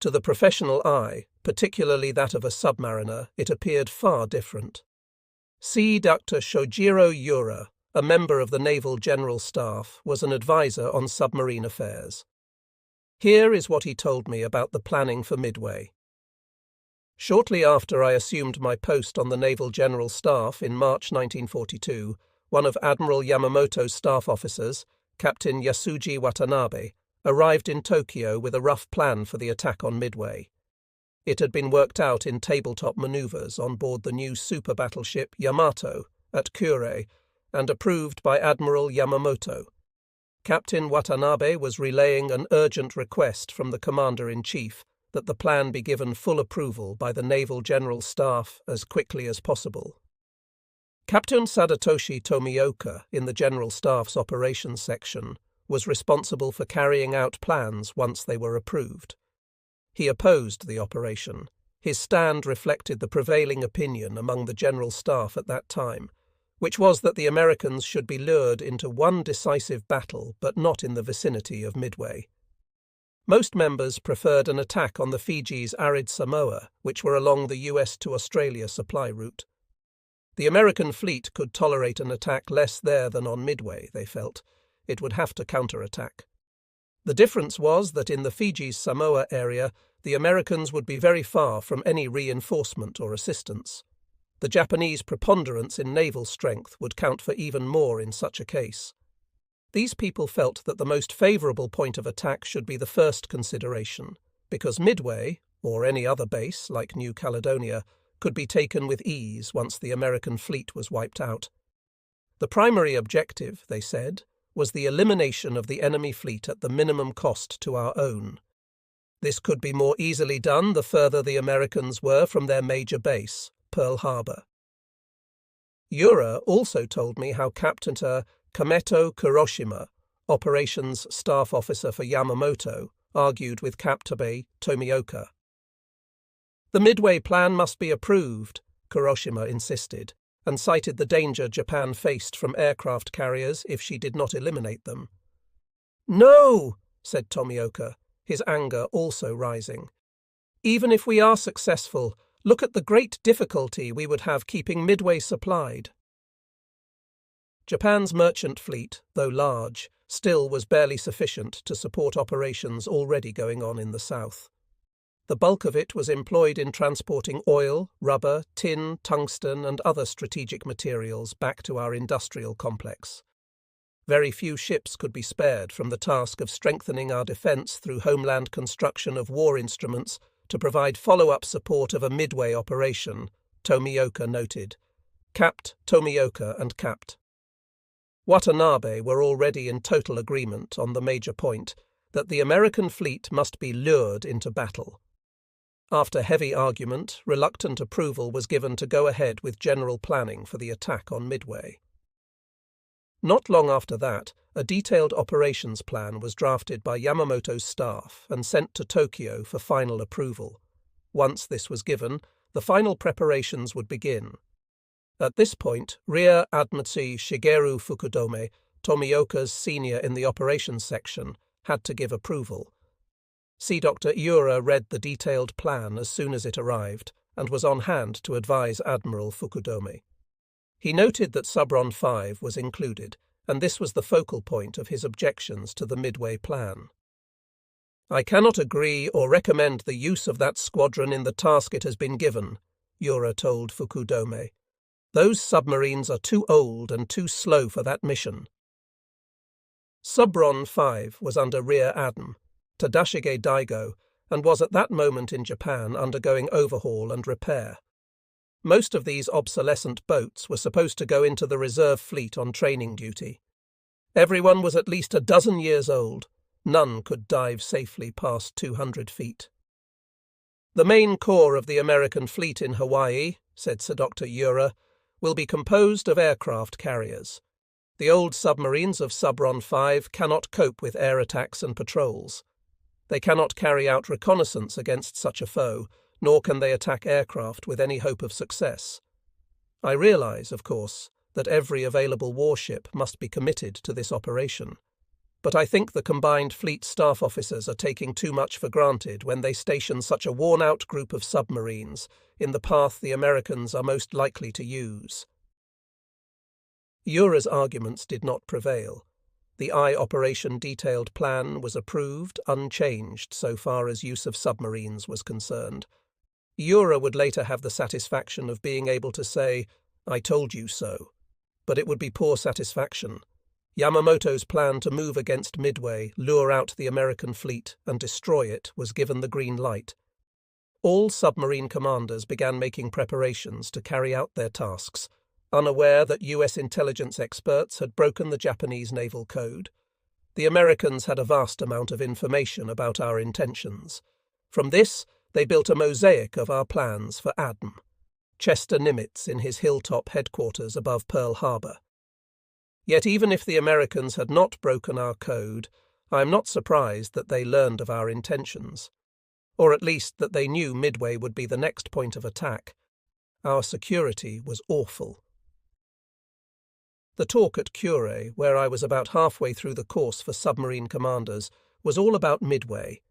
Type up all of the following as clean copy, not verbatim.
To the professional eye, particularly that of a submariner, it appeared far different. See Dr. Shojiro Yura, a member of the Naval General Staff, was an advisor on submarine affairs. Here is what he told me about the planning for Midway. Shortly after I assumed my post on the Naval General Staff in March 1942, one of Admiral Yamamoto's staff officers, Captain Yasuji Watanabe, arrived in Tokyo with a rough plan for the attack on Midway. It had been worked out in tabletop maneuvers on board the new super battleship Yamato at Kure and approved by Admiral Yamamoto. Captain Watanabe was relaying an urgent request from the Commander-in-Chief that the plan be given full approval by the Naval General Staff as quickly as possible. Captain Sadatoshi Tomioka, in the General Staff's Operations Section, was responsible for carrying out plans once they were approved. He opposed the operation. His stand reflected the prevailing opinion among the General Staff at that time, which was that the Americans should be lured into one decisive battle but not in the vicinity of Midway. Most members preferred an attack on the Fiji's arid Samoa, which were along the US to Australia supply route. The American fleet could tolerate an attack less there than on Midway, they felt. It would have to counterattack. The difference was that in the Fiji's Samoa area, the Americans would be very far from any reinforcement or assistance. The Japanese preponderance in naval strength would count for even more in such a case. These people felt that the most favourable point of attack should be the first consideration, because Midway, or any other base like New Caledonia, could be taken with ease once the American fleet was wiped out. The primary objective, they said, was the elimination of the enemy fleet at the minimum cost to our own. This could be more easily done the further the Americans were from their major base, Pearl Harbor. Yura also told me how Captain Kameto Kuroshima, Operations Staff Officer for Yamamoto, argued with Captain Tomioka. The Midway plan must be approved, Kuroshima insisted, and cited the danger Japan faced from aircraft carriers if she did not eliminate them. "No," said Tomioka, his anger also rising. "Even if we are successful, look at the great difficulty we would have keeping Midway supplied." Japan's merchant fleet, though large, still was barely sufficient to support operations already going on in the south. The bulk of it was employed in transporting oil, rubber, tin, tungsten, and other strategic materials back to our industrial complex. Very few ships could be spared from the task of strengthening our defence through homeland construction of war instruments to provide follow-up support of a Midway operation, Tomioka noted. Capt. Tomioka and Capt. Watanabe were already in total agreement on the major point that the American fleet must be lured into battle. After heavy argument, reluctant approval was given to go ahead with general planning for the attack on Midway. Not long after that, a detailed operations plan was drafted by Yamamoto's staff and sent to Tokyo for final approval. Once this was given, the final preparations would begin. At this point, Rear Admiral Shigeru Fukudome, Tomioka's senior in the operations section, had to give approval. Sea Dr. Yura read the detailed plan as soon as it arrived and was on hand to advise Admiral Fukudome. He noted that Subron 5 was included, and this was the focal point of his objections to the Midway plan. "I cannot agree or recommend the use of that squadron in the task it has been given," Yura told Fukudome. "Those submarines are too old and too slow for that mission." Subron 5 was under Rear Adm. Tadashige Daigo, and was at that moment in Japan undergoing overhaul and repair. Most of these obsolescent boats were supposed to go into the reserve fleet on training duty. Everyone was at least a dozen years old. None could dive safely past 200 feet. "The main core of the American fleet in Hawaii," said Sir Dr. Yura, "will be composed of aircraft carriers. The old submarines of Subron 5 cannot cope with air attacks and patrols. They cannot carry out reconnaissance against such a foe, nor can they attack aircraft with any hope of success. I realize, of course, that every available warship must be committed to this operation. but I think the combined fleet staff officers are taking too much for granted when they station such a worn-out group of submarines in the path the Americans are most likely to use. Ura's arguments did not prevail. The I Operation Detailed Plan was approved, unchanged so far as use of submarines was concerned. Ura would later have the satisfaction of being able to say, "I told you so." But it would be poor satisfaction. Yamamoto's plan to move against Midway, lure out the American fleet, and destroy it was given the green light. All submarine commanders began making preparations to carry out their tasks, unaware that US intelligence experts had broken the Japanese naval code. The Americans had a vast amount of information about our intentions. From this, they built a mosaic of our plans for ADM. Chester Nimitz in his hilltop headquarters above Pearl Harbor. Yet even if the Americans had not broken our code, I am not surprised that they learned of our intentions. Or at least that they knew Midway would be the next point of attack. Our security was awful. The talk at Cure, where I was about halfway through the course for submarine commanders, was all about Midway.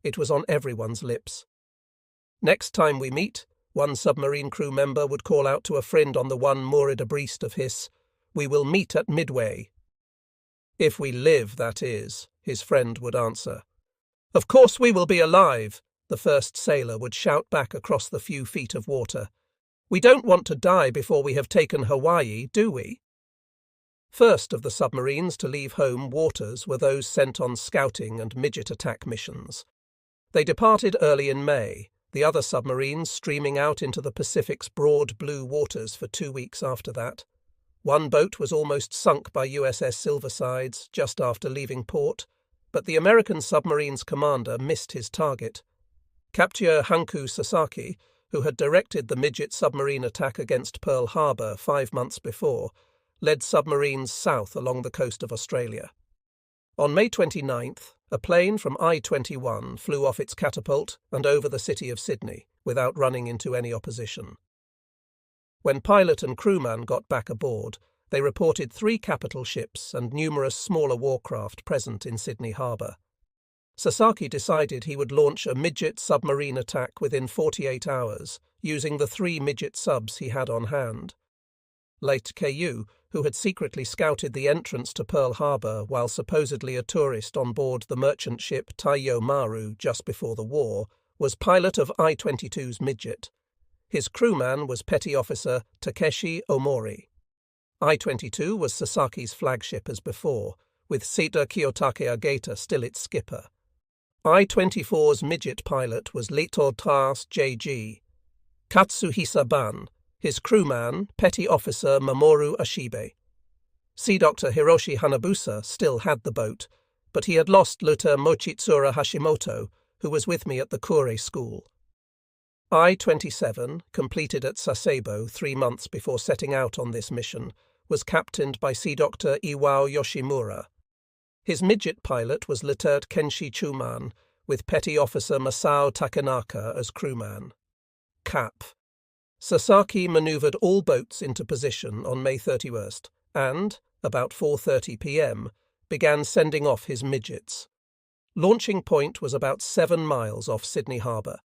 It was on everyone's lips. Next time we meet, one submarine crew member would call out to a friend on the one moored abreast of his, "We will meet at Midway." "If we live, that is," his friend would answer. "Of course we will be alive," the first sailor would shout back across the few feet of water. "We don't want to die before we have taken Hawaii, do we?" First of the submarines to leave home waters were those sent on scouting and midget attack missions. They departed early in May, the other submarines streaming out into the Pacific's broad blue waters for 2 weeks after that. One boat was almost sunk by USS Silversides just after leaving port, but the American submarine's commander missed his target. Captain Hanku Sasaki, who had directed the midget submarine attack against Pearl Harbor 5 months before, led submarines south along the coast of Australia. On May 29th, a plane from I-21 flew off its catapult and over the city of Sydney, without running into any opposition. When pilot and crewman got back aboard, they reported 3 capital ships and numerous smaller warcraft present in Sydney Harbour. Sasaki decided he would launch a midget submarine attack within 48 hours, using the 3 midget subs he had on hand. Late Ku, who had secretly scouted the entrance to Pearl Harbor while supposedly a tourist on board the merchant ship Taiyo Maru just before the war, was pilot of I-22's midget. His crewman was Petty Officer Takeshi Omori. I-22 was Sasaki's flagship as before, with Sita Kiyotake Agata still its skipper. I-24's midget pilot was Leto Tas J.G. Katsuhisa Ban, his crewman, Petty Officer Mamoru Ashibe. Sea Doctor Hiroshi Hanabusa still had the boat, but he had lost Lieutenant Mochitsura Hashimoto, who was with me at the Kure school. I-27, completed at Sasebo 3 months before setting out on this mission, was captained by Sea Doctor Iwao Yoshimura. His midget pilot was Lieutenant Kenshi Chuman, with Petty Officer Masao Takenaka as crewman. Cap. Sasaki manoeuvred all boats into position on May 31st and, about 4:30 p.m., began sending off his midgets. Launching point was about 7 miles off Sydney Harbour.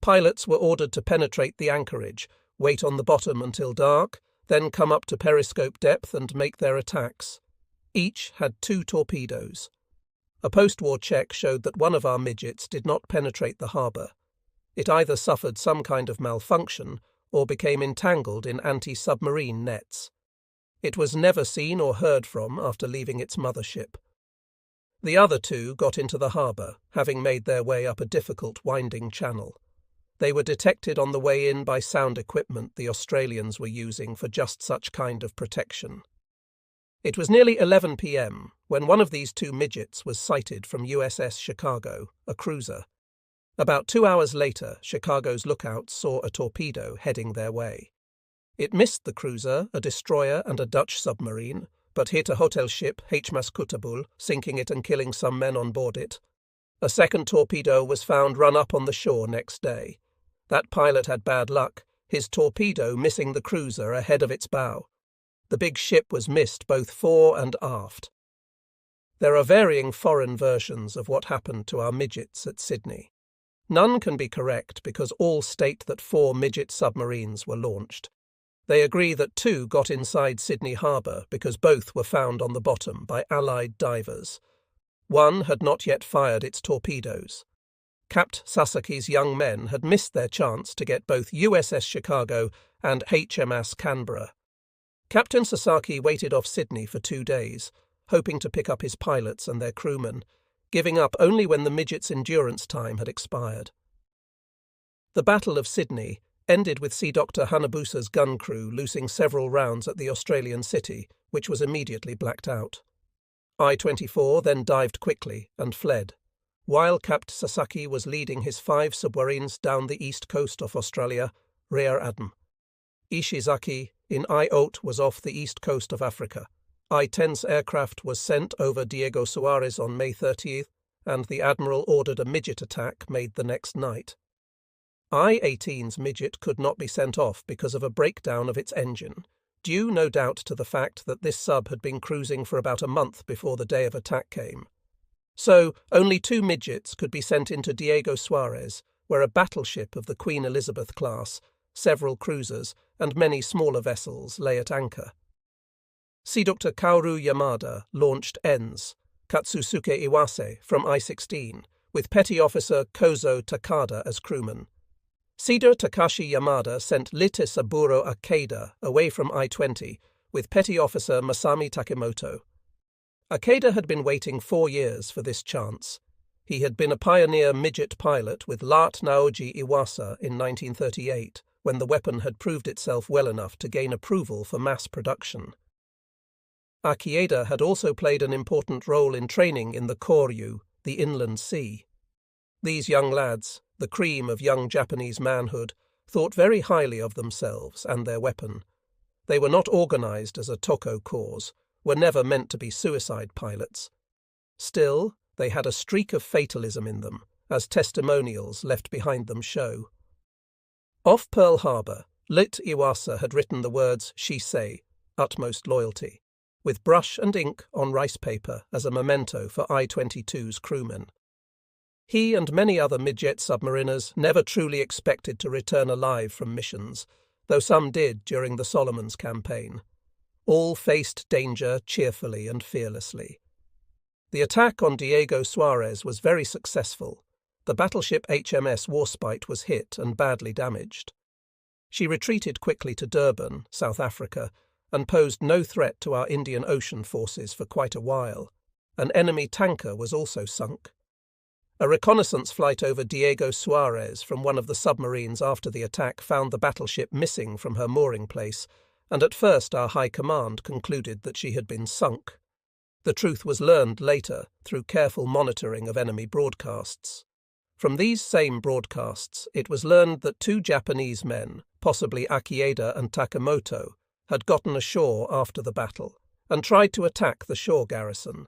Pilots were ordered to penetrate the anchorage, wait on the bottom until dark, then come up to periscope depth and make their attacks. Each had 2 torpedoes. A post-war check showed that one of our midgets did not penetrate the harbour. It either suffered some kind of malfunction or became entangled in anti-submarine nets. It was never seen or heard from after leaving its mothership. The other 2 got into the harbour, having made their way up a difficult winding channel. They were detected on the way in by sound equipment the Australians were using for just such kind of protection. It was nearly 11 p.m. when one of these 2 midgets was sighted from USS Chicago, a cruiser. About 2 hours later, Chicago's lookouts saw a torpedo heading their way. It missed the cruiser, a destroyer and a Dutch submarine, but hit a hotel ship, HMAS Kutabul, sinking it and killing some men on board it. A second torpedo was found run up on the shore next day. That pilot had bad luck, his torpedo missing the cruiser ahead of its bow. The big ship was missed both fore and aft. There are varying foreign versions of what happened to our midgets at Sydney. None can be correct because all state that 4 midget submarines were launched. They agree that 2 got inside Sydney Harbour because both were found on the bottom by Allied divers. One had not yet fired its torpedoes. Capt. Sasaki's young men had missed their chance to get both USS Chicago and HMS Canberra. Captain Sasaki waited off Sydney for 2 days, hoping to pick up his pilots and their crewmen, giving up only when the midget's endurance time had expired. The Battle of Sydney ended with Sea Doctor Hanabusa's gun crew loosing several rounds at the Australian city, which was immediately blacked out. I-24 then dived quickly and fled, while Capt. Sasaki was leading his 5 submarines down the east coast of Australia, rear adm. Ishizaki in I-8 was off the east coast of Africa. I-10's aircraft was sent over Diego Suarez on May 30th, and the Admiral ordered a midget attack made the next night. I-18's midget could not be sent off because of a breakdown of its engine, due no doubt to the fact that this sub had been cruising for about a month before the day of attack came. So only 2 midgets could be sent into Diego Suarez, where a battleship of the Queen Elizabeth class, several cruisers, and many smaller vessels lay at anchor. Sea Doctor Kaoru Yamada launched ENS, Katsusuke Iwase, from I-16, with Petty Officer Kozo Takada as crewman. Cedar Takashi Yamada sent Lite Saburo Akeda away from I-20, with Petty Officer Masami Takemoto. Akeda had been waiting 4 years for this chance. He had been a pioneer midget pilot with Lat Naoji Iwasa in 1938, when the weapon had proved itself well enough to gain approval for mass production. Akeda had also played an important role in training in the Koryu, the inland sea. These young lads, the cream of young Japanese manhood, thought very highly of themselves and their weapon. They were not organized as a Toko cause, were never meant to be suicide pilots. Still, they had a streak of fatalism in them, as testimonials left behind them show. Off Pearl Harbor, Lit Iwasa had written the words "Shisei," utmost loyalty, with brush and ink on rice paper as a memento for I-22's crewmen. He and many other midget submariners never truly expected to return alive from missions, though some did during the Solomons campaign. All faced danger cheerfully and fearlessly. The attack on Diego Suarez was very successful. The battleship HMS Warspite was hit and badly damaged. She retreated quickly to Durban, South Africa, and posed no threat to our Indian Ocean forces for quite a while. An enemy tanker was also sunk. A reconnaissance flight over Diego Suarez from one of the submarines after the attack found the battleship missing from her mooring place, and at first our High Command concluded that she had been sunk. The truth was learned later through careful monitoring of enemy broadcasts. From these same broadcasts, it was learned that 2 Japanese men, possibly Akeda and Takemoto, had gotten ashore after the battle and tried to attack the shore garrison.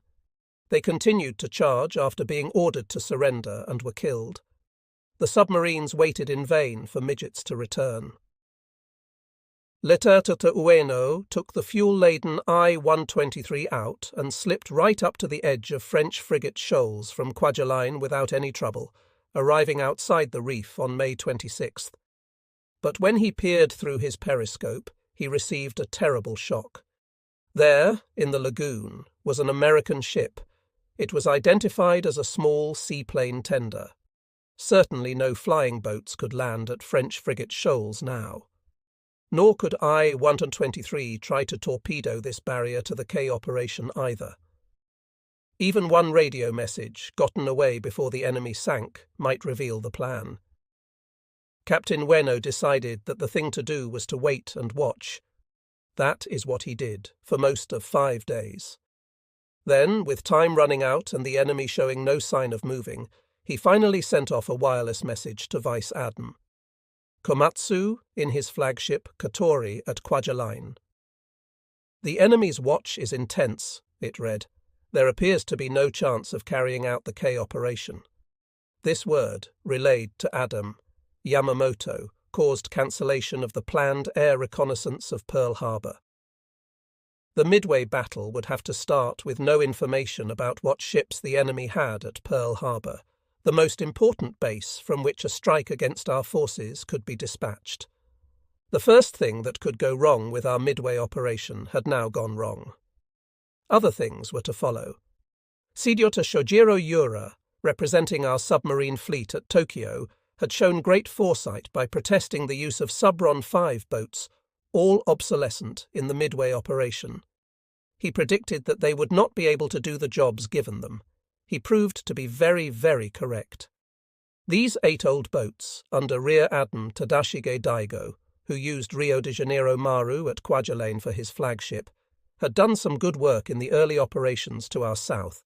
They continued to charge after being ordered to surrender and were killed. The submarines waited in vain for midgets to return. Lettertuta Ueno took the fuel-laden I-123 out and slipped right up to the edge of French frigate shoals from Kwajalein without any trouble, arriving outside the reef on May 26th. But when he peered through his periscope, he received a terrible shock. There, in the lagoon, was an American ship. It was identified as a small seaplane tender. Certainly no flying boats could land at French frigate shoals now. Nor could I-123 try to torpedo this barrier to the K operation either. Even one radio message, gotten away before the enemy sank, might reveal the plan. Captain Ueno decided that the thing to do was to wait and watch. That is what he did, for most of 5 days. Then, with time running out and the enemy showing no sign of moving, he finally sent off a wireless message to Vice Adm. Komatsu in his flagship Katori at Kwajalein. "The enemy's watch is intense," it read. "There appears to be no chance of carrying out the K operation." This word, relayed to Adam Yamamoto, caused cancellation of the planned air reconnaissance of Pearl Harbor. The Midway battle would have to start with no information about what ships the enemy had at Pearl Harbor, the most important base from which a strike against our forces could be dispatched. The first thing that could go wrong with our Midway operation had now gone wrong. Other things were to follow. Dr. Shojiro Yura, representing our submarine fleet at Tokyo, had shown great foresight by protesting the use of Subron 5 boats, all obsolescent, in the Midway operation. He predicted that they would not be able to do the jobs given them. He proved to be very, very correct. These 8 old boats, under Rear Admiral Tadashige Daigo, who used Rio de Janeiro Maru at Kwajalein for his flagship, had done some good work in the early operations to our south.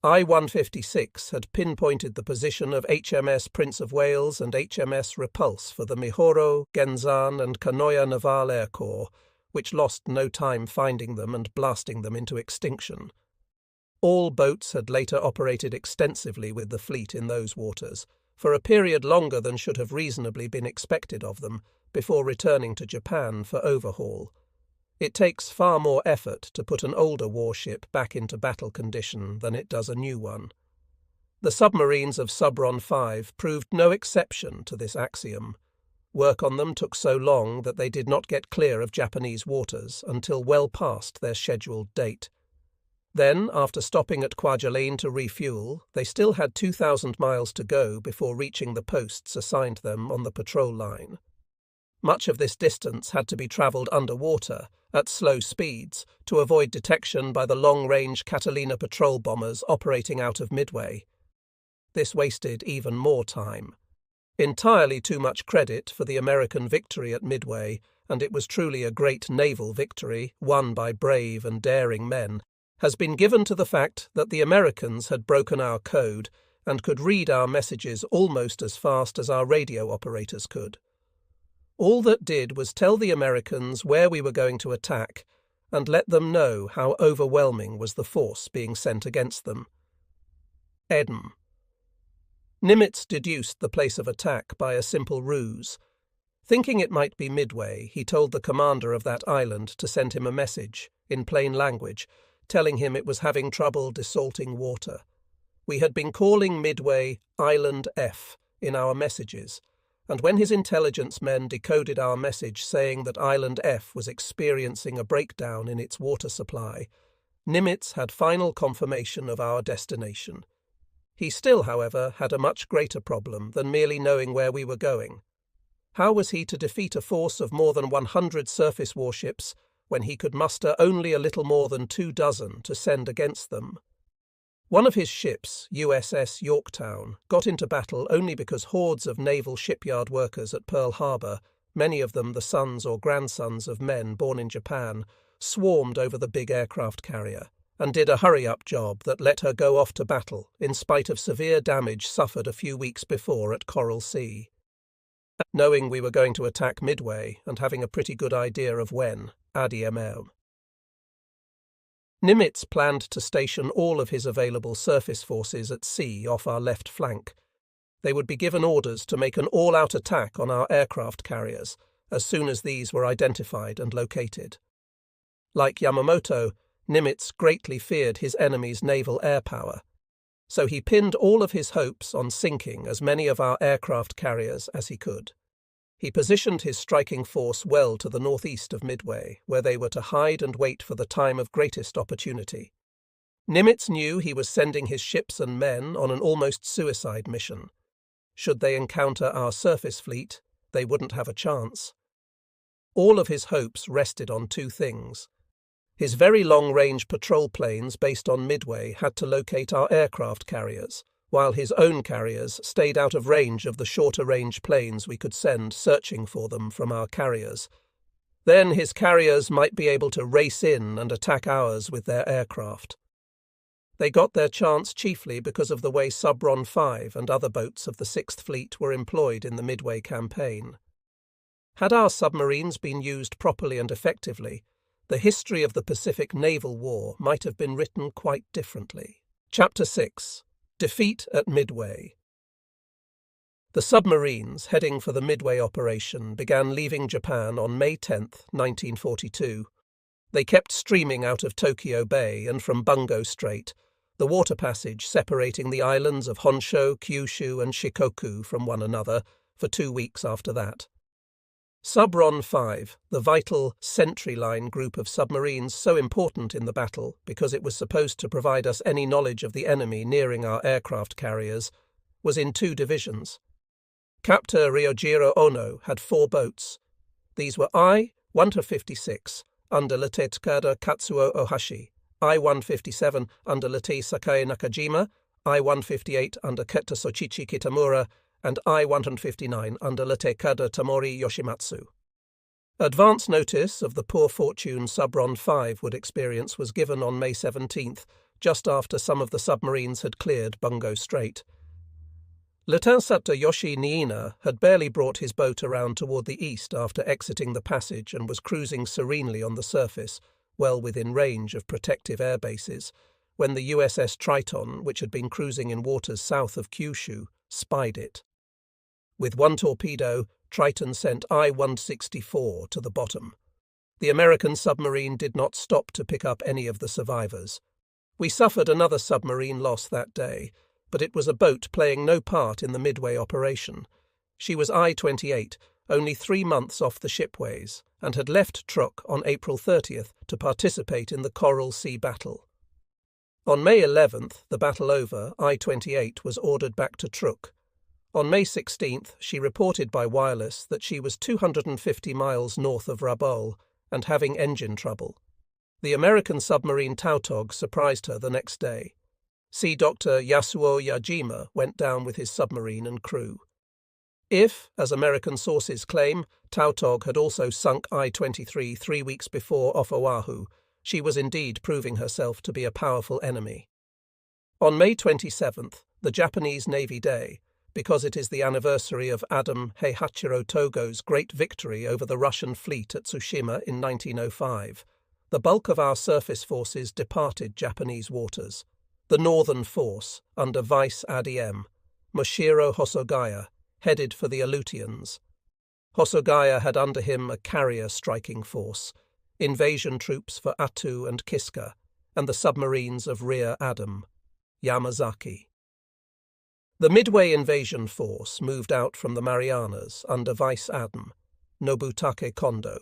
I-156 had pinpointed the position of HMS Prince of Wales and HMS Repulse for the Mihoro, Genzan and Kanoya Naval Air Corps, which lost no time finding them and blasting them into extinction. All boats had later operated extensively with the fleet in those waters, for a period longer than should have reasonably been expected of them, before returning to Japan for overhaul. It takes far more effort to put an older warship back into battle condition than it does a new one. The submarines of Subron 5 proved no exception to this axiom. Work on them took so long that they did not get clear of Japanese waters until well past their scheduled date. Then, after stopping at Kwajalein to refuel, they still had 2,000 miles to go before reaching the posts assigned them on the patrol line. Much of this distance had to be travelled underwater, at slow speeds, to avoid detection by the long-range Catalina patrol bombers operating out of Midway. This wasted even more time. Entirely too much credit for the American victory at Midway, and it was truly a great naval victory, won by brave and daring men, has been given to the fact that the Americans had broken our code and could read our messages almost as fast as our radio operators could. All that did was tell the Americans where we were going to attack and let them know how overwhelming was the force being sent against them. Edam. Nimitz deduced the place of attack by a simple ruse. Thinking it might be Midway, he told the commander of that island to send him a message, in plain language, telling him it was having trouble desalting water. We had been calling Midway Island F in our messages, and when his intelligence men decoded our message saying that Island F was experiencing a breakdown in its water supply, Nimitz had final confirmation of our destination. He still, however, had a much greater problem than merely knowing where we were going. How was he to defeat a force of more than 100 surface warships when he could muster only a little more than 24 to send against them? One of his ships, USS Yorktown, got into battle only because hordes of naval shipyard workers at Pearl Harbor, many of them the sons or grandsons of men born in Japan, swarmed over the big aircraft carrier and did a hurry-up job that let her go off to battle in spite of severe damage suffered a few weeks before at Coral Sea. Knowing we were going to attack Midway and having a pretty good idea of when, ADML. Nimitz planned to station all of his available surface forces at sea off our left flank. They would be given orders to make an all-out attack on our aircraft carriers as soon as these were identified and located. Like Yamamoto, Nimitz greatly feared his enemy's naval air power, so he pinned all of his hopes on sinking as many of our aircraft carriers as he could. He positioned his striking force well to the northeast of Midway, where they were to hide and wait for the time of greatest opportunity. Nimitz knew he was sending his ships and men on an almost suicide mission. Should they encounter our surface fleet, they wouldn't have a chance. All of his hopes rested on 2 things. His very long-range patrol planes based on Midway had to locate our aircraft carriers, while his own carriers stayed out of range of the shorter-range planes we could send searching for them from our carriers. Then his carriers might be able to race in and attack ours with their aircraft. They got their chance chiefly because of the way Subron 5 and other boats of the 6th Fleet were employed in the Midway campaign. Had our submarines been used properly and effectively, the history of the Pacific Naval War might have been written quite differently. Chapter 6. Defeat at Midway. The submarines heading for the Midway operation began leaving Japan on May 10, 1942. They kept streaming out of Tokyo Bay and from Bungo Strait, the water passage separating the islands of Honshu, Kyushu and Shikoku from one another, for 2 weeks after that. Subron 5, the vital sentry line group of submarines so important in the battle because it was supposed to provide us any knowledge of the enemy nearing our aircraft carriers, was in 2 divisions. Captain Ryojiro Ono had 4 boats. These were I-156 under Lieutenant Katsuo Ohashi, I-157 under Lieutenant Sakae Nakajima, I-158 under Keta Sochichi Kitamura, and I-159 under Lieutenant Tamori Yoshimatsu. Advance notice of the poor fortune Subron 5 would experience was given on May 17th, just after some of the submarines had cleared Bungo Strait. Lieutenant Satoyoshi Niina had barely brought his boat around toward the east after exiting the passage and was cruising serenely on the surface, well within range of protective air bases, when the USS Triton, which had been cruising in waters south of Kyushu, spied it. With 1 torpedo, Triton sent I-164 to the bottom. The American submarine did not stop to pick up any of the survivors. We suffered another submarine loss that day, but it was a boat playing no part in the Midway operation. She was I-28, only 3 months off the shipways, and had left Truk on April 30th to participate in the Coral Sea battle. On May 11th, the battle over, I-28 was ordered back to Truk. On May 16th, she reported by wireless that she was 250 miles north of Rabaul and having engine trouble. The American submarine Tautog surprised her the next day. Sea Doctor Yasuo Yajima went down with his submarine and crew. If, as American sources claim, Tautog had also sunk I-23 3 weeks before off Oahu, she was indeed proving herself to be a powerful enemy. On May 27th, the Japanese Navy Day, because it is the anniversary of Adam Heihachiro Togo's great victory over the Russian fleet at Tsushima in 1905, the bulk of our surface forces departed Japanese waters. The Northern Force, under Vice Adm. Moshiro Hosogaya, headed for the Aleutians. Hosogaya had under him a carrier striking force, invasion troops for Attu and Kiska, and the submarines of Rear Adm. Yamazaki. The Midway invasion force moved out from the Marianas under Vice Adm. Nobutake Kondo.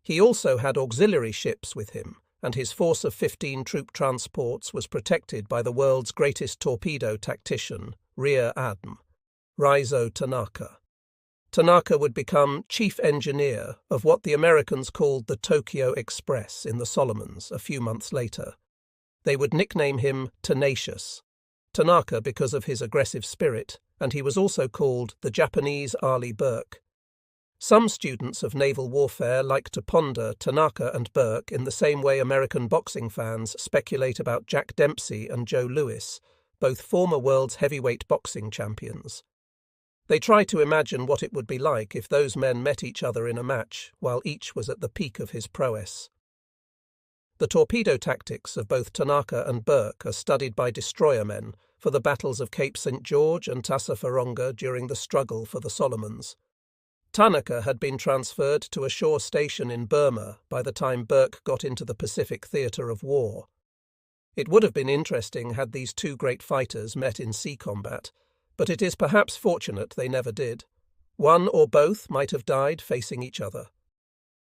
He also had auxiliary ships with him, and his force of 15 troop transports was protected by the world's greatest torpedo tactician, Rear Adm. Raizo Tanaka. Tanaka would become chief engineer of what the Americans called the Tokyo Express in the Solomons a few months later. They would nickname him Tenacious. Tanaka because of his aggressive spirit, and he was also called the Japanese Arleigh Burke. Some students of naval warfare like to ponder Tanaka and Burke in the same way American boxing fans speculate about Jack Dempsey and Joe Louis, both former world's heavyweight boxing champions. They try to imagine what it would be like if those men met each other in a match while each was at the peak of his prowess. The torpedo tactics of both Tanaka and Burke are studied by destroyermen for the battles of Cape St. George and Tassafaronga during the struggle for the Solomons. Tanaka had been transferred to a shore station in Burma by the time Burke got into the Pacific theatre of war. It would have been interesting had these two great fighters met in sea combat, but it is perhaps fortunate they never did. One or both might have died facing each other.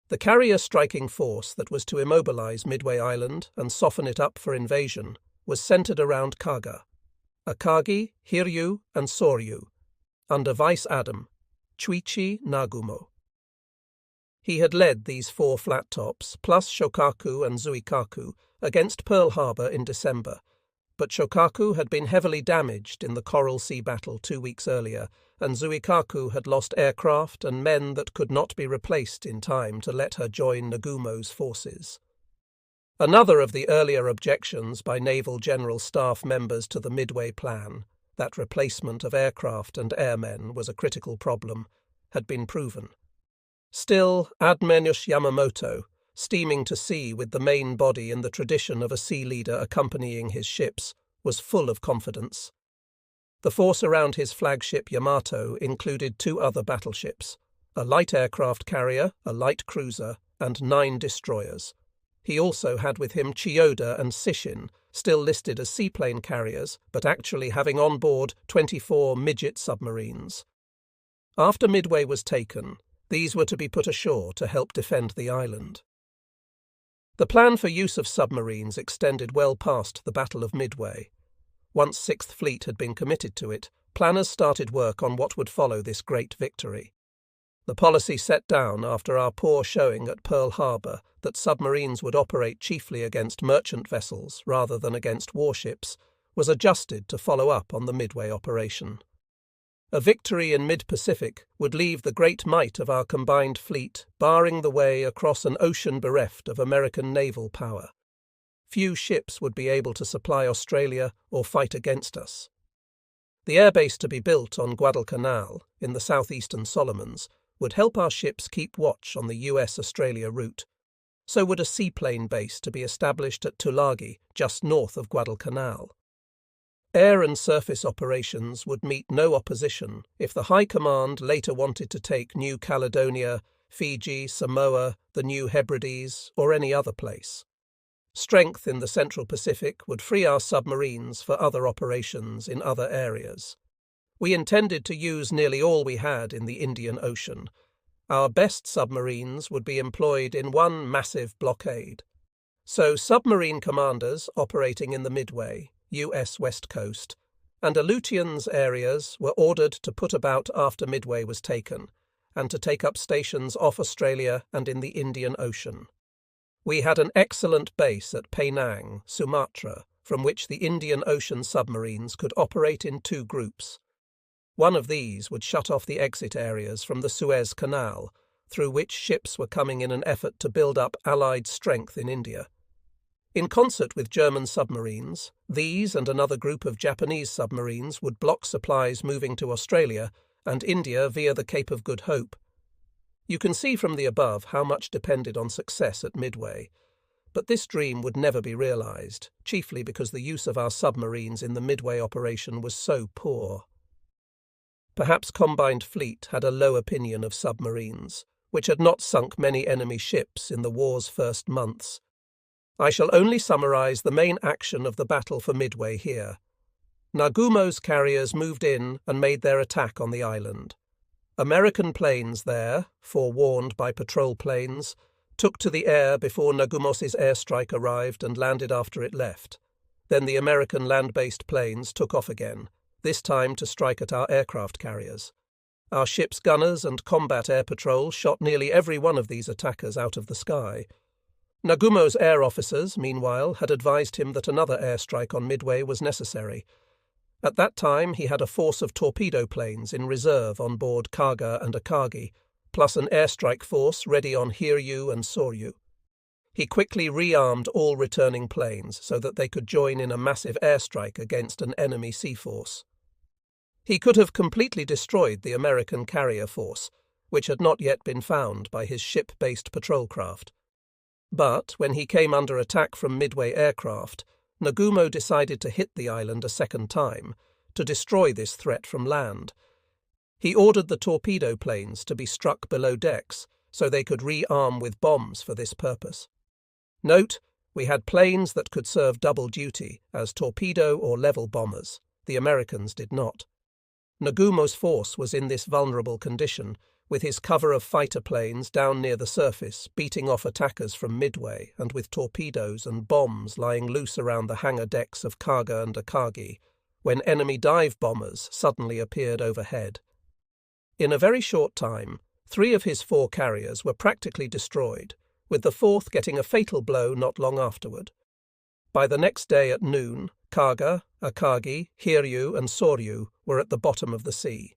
The carrier striking force that was to immobilize Midway Island and soften it up for invasion was centered around Kaga, Akagi, Hiryu, and Soryu, under Vice Adm. Chuichi Nagumo. He had led these 4 flat tops, plus Shokaku and Zuikaku, against Pearl Harbor in December, but Shokaku had been heavily damaged in the Coral Sea battle 2 weeks earlier, and Zuikaku had lost aircraft and men that could not be replaced in time to let her join Nagumo's forces. Another of the earlier objections by Naval General Staff members to the Midway Plan, that replacement of aircraft and airmen was a critical problem, had been proven. Still, Admenush Yamamoto, steaming to sea with the main body in the tradition of a sea leader accompanying his ships, was full of confidence. The force around his flagship Yamato included 2 other battleships, a light aircraft carrier, a light cruiser, and 9 destroyers. He also had with him Chiyoda and Sishin, still listed as seaplane carriers, but actually having on board 24 midget submarines. After Midway was taken, these were to be put ashore to help defend the island. The plan for use of submarines extended well past the Battle of Midway. Once Sixth Fleet had been committed to it, planners started work on what would follow this great victory. The policy set down after our poor showing at Pearl Harbor that submarines would operate chiefly against merchant vessels rather than against warships was adjusted to follow up on the Midway operation. A victory in mid-Pacific would leave the great might of our combined fleet barring the way across an ocean bereft of American naval power. Few ships would be able to supply Australia or fight against us. The airbase to be built on Guadalcanal, in the southeastern Solomons, would help our ships keep watch on the US-Australia route. So would a seaplane base to be established at Tulagi, just north of Guadalcanal. Air and surface operations would meet no opposition if the High Command later wanted to take New Caledonia, Fiji, Samoa, the New Hebrides, or any other place. Strength in the Central Pacific would free our submarines for other operations in other areas. We intended to use nearly all we had in the Indian Ocean. Our best submarines would be employed in one massive blockade. So submarine commanders operating in the Midway, US West Coast, and Aleutians areas were ordered to put about after Midway was taken, and to take up stations off Australia and in the Indian Ocean. We had an excellent base at Penang, Sumatra, from which the Indian Ocean submarines could operate in two groups. One of these would shut off the exit areas from the Suez Canal, through which ships were coming in an effort to build up Allied strength in India. In concert with German submarines, these and another group of Japanese submarines would block supplies moving to Australia and India via the Cape of Good Hope. You can see from the above how much depended on success at Midway, but this dream would never be realized, chiefly because the use of our submarines in the Midway operation was so poor. Perhaps Combined Fleet had a low opinion of submarines, which had not sunk many enemy ships in the war's first months. I shall only summarize the main action of the battle for Midway here. Nagumo's carriers moved in and made their attack on the island. American planes there, forewarned by patrol planes, took to the air before Nagumo's airstrike arrived and landed after it left. Then the American land-based planes took off again, this time to strike at our aircraft carriers. Our ship's gunners and combat air patrol shot nearly every one of these attackers out of the sky. Nagumo's air officers, meanwhile, had advised him that another airstrike on Midway was necessary. At that time he had a force of torpedo planes in reserve on board Kaga and Akagi, plus an airstrike force ready on Hiryu and Soryu. He quickly rearmed all returning planes so that they could join in a massive airstrike against an enemy sea force. He could have completely destroyed the American carrier force, which had not yet been found by his ship-based patrol craft. But when he came under attack from Midway aircraft, Nagumo decided to hit the island a second time, to destroy this threat from land. He ordered the torpedo planes to be struck below decks, so they could rearm with bombs for this purpose. Note, we had planes that could serve double duty as torpedo or level bombers. The Americans did not. Nagumo's force was in this vulnerable condition, with his cover of fighter planes down near the surface, beating off attackers from Midway, and with torpedoes and bombs lying loose around the hangar decks of Kaga and Akagi, when enemy dive bombers suddenly appeared overhead. In a very short time, 3 of his 4 carriers were practically destroyed, with the 4th getting a fatal blow not long afterward. By the next day at noon, Kaga, Akagi, Hiryu and Soryu were at the bottom of the sea.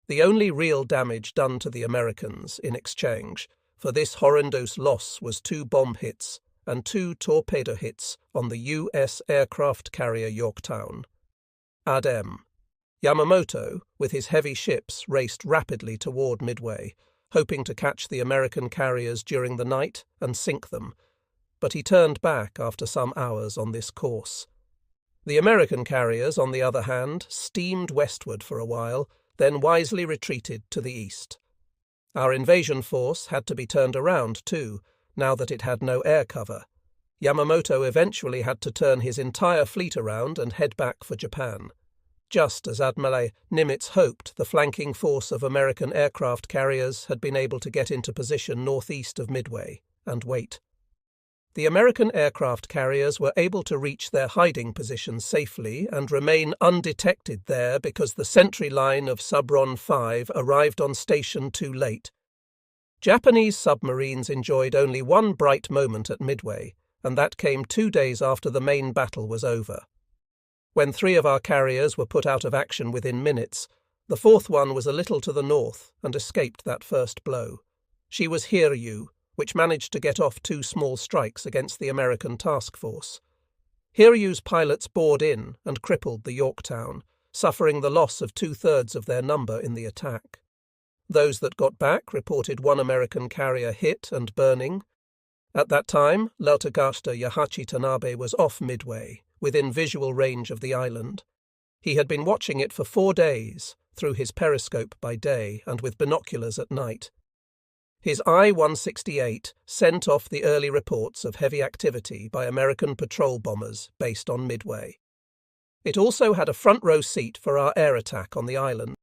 The only real damage done to the Americans in exchange for this horrendous loss was 2 bomb hits and 2 torpedo hits on the U.S. aircraft carrier Yorktown. Adem. Yamamoto, with his heavy ships, raced rapidly toward Midway, hoping to catch the American carriers during the night and sink them, but he turned back after some hours on this course. The American carriers, on the other hand, steamed westward for a while, then wisely retreated to the east. Our invasion force had to be turned around too, now that it had no air cover. Yamamoto eventually had to turn his entire fleet around and head back for Japan. Just as Admiral Nimitz hoped, the flanking force of American aircraft carriers had been able to get into position northeast of Midway and wait. The American aircraft carriers were able to reach their hiding positions safely and remain undetected there because the sentry line of Subron 5 arrived on station too late. Japanese submarines enjoyed only one bright moment at Midway, and that came 2 days after the main battle was over. When 3 of our carriers were put out of action within minutes, the 4th one was a little to the north and escaped that first blow. She was Hiryu, which managed to get off 2 small strikes against the American task force. Hiryu's pilots bored in and crippled the Yorktown, suffering the loss of 2/3 of their number in the attack. Those that got back reported 1 American carrier hit and burning. At that time, Lieutenant Yahachi Tanabe was off Midway, within visual range of the island. He had been watching it for 4 days, through his periscope by day and with binoculars at night. His I-168 sent off the early reports of heavy activity by American patrol bombers based on Midway. It also had a front-row seat for our air attack on the island.